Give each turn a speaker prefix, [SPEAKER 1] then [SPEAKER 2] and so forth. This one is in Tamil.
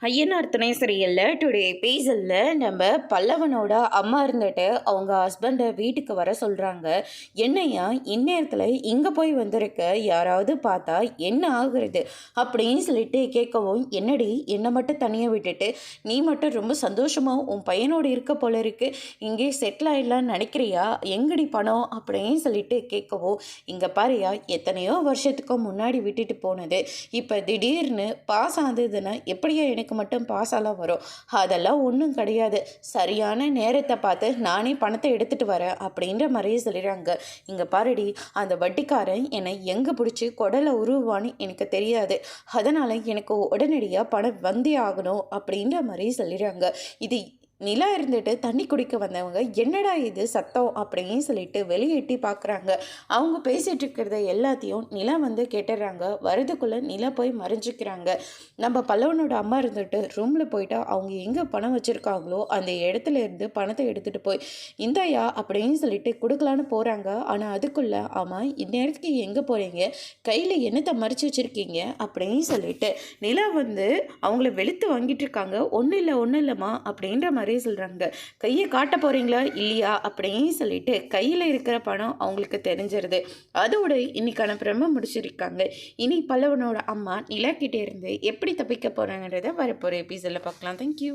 [SPEAKER 1] ஐயனார் துணை சரியில்ல டுடே பேசல்ல நம்ம பல்லவனோட அம்மா இருந்துட்டு அவங்க ஹஸ்பண்டை வீட்டுக்கு வர சொல்கிறாங்க. என்னையா இந்நேரத்தில் இங்கே போய் வந்திருக்க, யாராவது பார்த்தா என்ன ஆகுறது அப்படின்னு சொல்லிட்டு கேட்கவும், என்னடி என்னை மட்டும் தனியாக விட்டுட்டு நீ மட்டும் ரொம்ப சந்தோஷமாக உன் பையனோடு இருக்க போல இருக்கு, இங்கே செட்டில் ஆகிடலான்னு நினைக்கிறியா, எங்கடி பணம் அப்படின்னு சொல்லிட்டு கேட்கவும், இங்கே பாரியா எத்தனையோ வருஷத்துக்கு முன்னாடி விட்டுட்டு போனது இப்போ திடீர்னு பாஸ் ஆகுதுன்னா எப்படியா எனக்கு மட்டும் பாஸாலாம் வரும், அதெல்லாம் ஒன்றும் கிடையாது, சரியான நேரத்தை பார்த்து நானே பணத்தை எடுத்துகிட்டு வரேன் அப்படின்ற மாதிரியே சொல்லிடுறாங்க. இங்கே பாருடி, அந்த வட்டிக்காரன் என்னை எங்கே பிடிச்சி குடலை உருவான்னு எனக்கு தெரியாது, அதனால் எனக்கு உடனடியாக பணம் வந்தே ஆகணும் அப்படின்ற மாதிரி சொல்லிடுறாங்க. இது நிலா இருந்துட்டு தண்ணி குடிக்க வந்தவங்க என்னடா இது சத்தம் அப்படின்னு சொல்லிட்டு வெளியேட்டி பார்க்குறாங்க. அவங்க பேசிகிட்டு இருக்கிறத எல்லாத்தையும் நிலா வந்து கேட்டுடுறாங்க. வரதுக்குள்ளே நிலா போய் மறைஞ்சிக்கிறாங்க. நம்ம பல்லவனோட அம்மா இருந்துட்டு ரூமில் போயிட்டா அவங்க எங்கே பணம் வச்சுருக்காங்களோ அந்த இடத்துல இருந்து பணத்தை எடுத்துகிட்டு போய் இந்தாயா அப்படின்னு சொல்லிட்டு கொடுக்கலான்னு போகிறாங்க. ஆனால் அதுக்குள்ளே ஆமாம் இந்நேரத்துக்கு எங்கே போகிறீங்க, கையில் என்னத்தை மறைச்சி வச்சுருக்கீங்க அப்படின்னு சொல்லிட்டு நிலா வந்து அவங்கள வெளுத்து வாங்கிட்டு இருக்காங்க. ஒன்றும் இல்லைம்மா அப்படின்ற மாதிரி சொல்கிறாங்க. கையை காட்ட போகிறீங்களா இல்லையா அப்படின்னு சொல்லிட்டு கையில் இருக்கிற பணம் அவங்களுக்கு தெரிஞ்சிருது. அதோட இன்னைக்கான பிரம முடிச்சிருக்காங்க. இனி பல்லவனோட அம்மா நிலா கிட்டே இருந்து எப்படி தப்பிக்க போகிறாங்கன்றத வரப்போகிற எபிசோடில் பார்க்கலாம். தேங்க்யூ.